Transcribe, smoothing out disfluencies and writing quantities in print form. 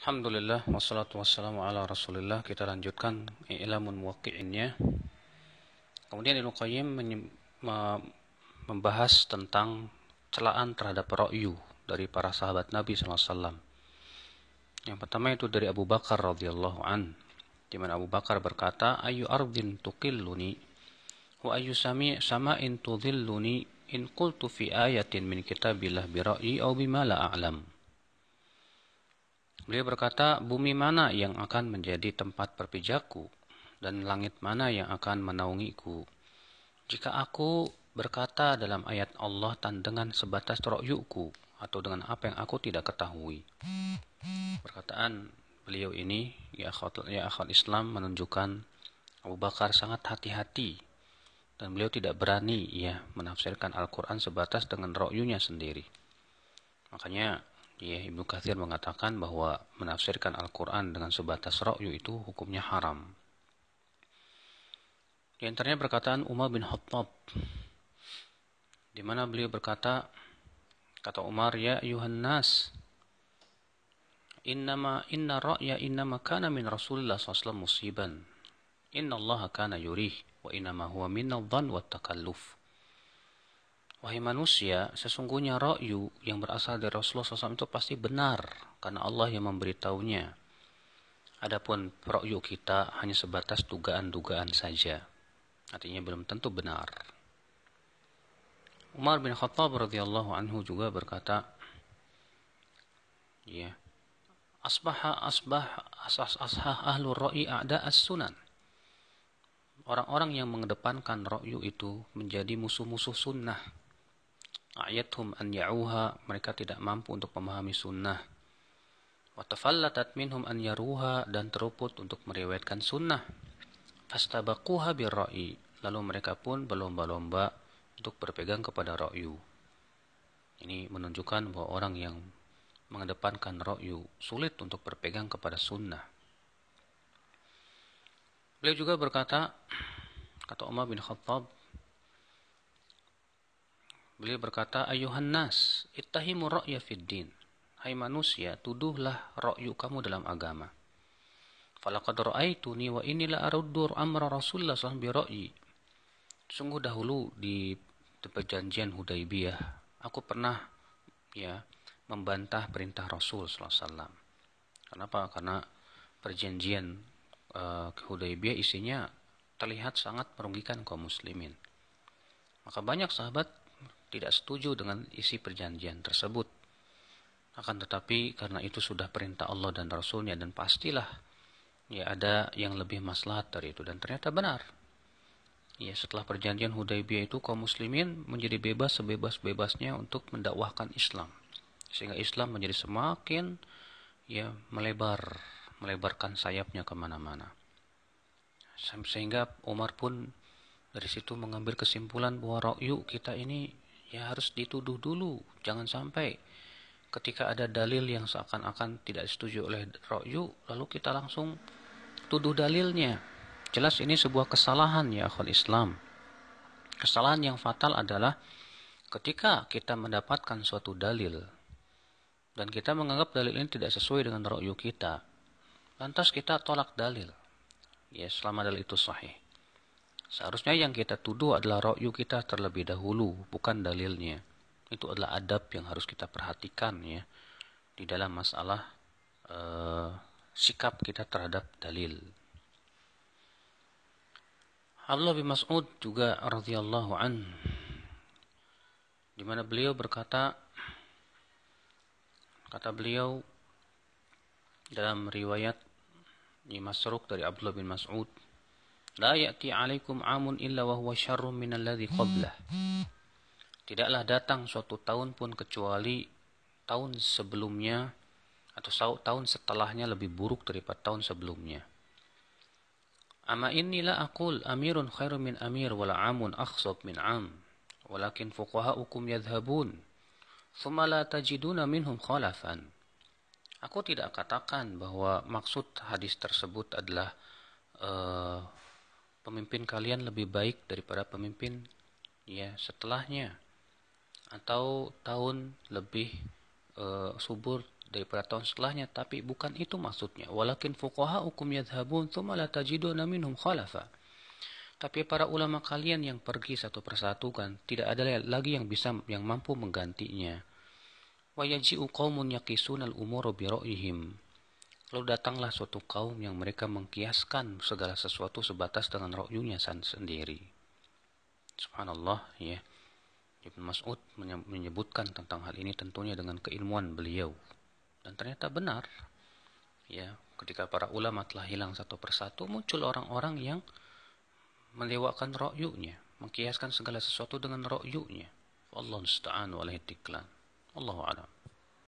Alhamdulillah wassalatu wassalamu ala Rasulillah. Kita lanjutkan I'lamun Muwaqqi'innya. Kemudian Ibnu Qayyim membahas tentang celaan terhadap ra'yu dari para sahabat Nabi SAW. Yang pertama itu dari Abu Bakar radhiyallahu an, di mana Abu Bakar berkata, "Ayu ardin tuqilluni wa ayu sama'in tudhilluni in qultu fi ayatin min kitabillah bi ra'yi aw bima la a'lam." Beliau berkata, bumi mana yang akan menjadi tempat perpijaku dan langit mana yang akan menaungiku jika aku berkata dalam ayat Allah dengan sebatas ro'yuku atau dengan apa yang aku tidak ketahui. Perkataan beliau ini, ya akhwat Islam, menunjukkan Abu Bakar sangat hati-hati dan beliau tidak berani menafsirkan Al-Quran sebatas dengan ro'yunya sendiri. Makanya Ibnu Katsir mengatakan bahwa menafsirkan Al-Quran dengan sebatas ra'yu itu hukumnya haram. Di antaranya perkataan Umar bin Khattab, di mana beliau berkata, kata Umar, "Ya ayuhan nas, inna ra'ya innama kana min Rasulillah sallallahu musiban. Inna Allah kana yurih wa innama huwa minna dhann wa takalluf." Wahai manusia, sesungguhnya ra'yu yang berasal dari Rasulullah SAW itu pasti benar, karena Allah yang memberitahunya. Adapun ra'yu kita hanya sebatas dugaan-dugaan saja, artinya belum tentu benar. Umar bin Khattab radhiyallahu anhu juga berkata, asbah ahlu ra'i a'da as-sunan. Orang-orang yang mengedepankan ra'yu itu menjadi musuh-musuh sunnah. Ayathum an ya'uha, mereka tidak mampu untuk memahami sunnah. Wa tafallatat minhum an yaruha, dan teruput untuk meriwayatkan sunnah. Fastabaquha birra'i, lalu mereka pun berlomba-lomba untuk berpegang kepada ra'yu. Ini menunjukkan bahwa orang yang mengedepankan ra'yu sulit untuk berpegang kepada sunnah. Beliau juga berkata, kata Umar bin Khattab, beliau berkata, "Ayuhan nas, ittahimu ra'ya fid din." Hai manusia, tuduhlah ra'yu kamu dalam agama. Falaqad ra'aituni wa inni la aruddu amra Rasulullah sallallahu alaihi wasallam bi ra'yi. Sungguh dahulu di perjanjian Hudaybiyah, aku pernah membantah perintah Rasul sallallahu alaihi wasallam. Kenapa? Karena perjanjian Hudaybiyah isinya terlihat sangat merugikan kaum muslimin. Maka banyak sahabat tidak setuju dengan isi perjanjian tersebut. Akan tetapi karena itu sudah perintah Allah dan Rasulnya, dan pastilah ada yang lebih maslahat dari itu, dan ternyata benar. Setelah perjanjian Hudaybiyah itu kaum muslimin menjadi bebas sebebas-bebasnya untuk mendakwahkan Islam. Sehingga Islam menjadi semakin melebarkan sayapnya kemana-mana. Sehingga Umar pun dari situ mengambil kesimpulan bahwa ra'yu kita ini harus dituduh dulu. Jangan sampai ketika ada dalil yang seakan-akan tidak setuju oleh ra'yu, lalu kita langsung tuduh dalilnya. Jelas ini sebuah kesalahan ya akhwat Islam. Kesalahan yang fatal adalah ketika kita mendapatkan suatu dalil dan kita menganggap dalil ini tidak sesuai dengan ra'yu kita, lantas kita tolak dalil. Selama dalil itu sahih. Seharusnya yang kita tuduh adalah ra'yu kita terlebih dahulu, bukan dalilnya. Itu adalah adab yang harus kita perhatikan di dalam masalah sikap kita terhadap dalil. Abdullah bin Mas'ud juga radhiyallahu an, di mana beliau berkata, kata beliau dalam riwayat Masruq dari Abdullah bin Mas'ud, "La ya'ti 'alaikum 'amun illa wa huwa syarrun min alladhi qablah." Tidaklah datang suatu tahun pun kecuali tahun sebelumnya atau tahun setelahnya lebih buruk daripada tahun sebelumnya. "Ama inni la aqul amirun khairun min amir wala 'amun akhsab min 'am, walakin fuqaha'ukum yadhhabun, thumma la tajiduna minhum khalafan." Aku tidak katakan bahwa maksud hadis tersebut adalah pemimpin kalian lebih baik daripada pemimpin setelahnya, atau tahun lebih subur daripada tahun setelahnya, tapi bukan itu maksudnya. Walakin fuqaha'ukum yadhhabun thumma la tajiduna minhum khalafa. Tapi para ulama kalian yang pergi satu persatu kan, tidak ada lagi yang mampu menggantinya. Wa yaji'u qaumun yaqisuna al-umura bi ra'yihim. Lalu datanglah suatu kaum yang mereka mengkiaskan segala sesuatu sebatas dengan ra'yunya sendiri. Subhanallah, ya. Ibnu Mas'ud menyebutkan tentang hal ini tentunya dengan keilmuan beliau. Dan ternyata benar. Ya, ketika para ulama telah hilang satu persatu, muncul orang-orang yang melewatkan ra'yunya, mengkiaskan segala sesuatu dengan ra'yunya. Wallahu musta'an wa alaihi tiklan. Allahu a'lam.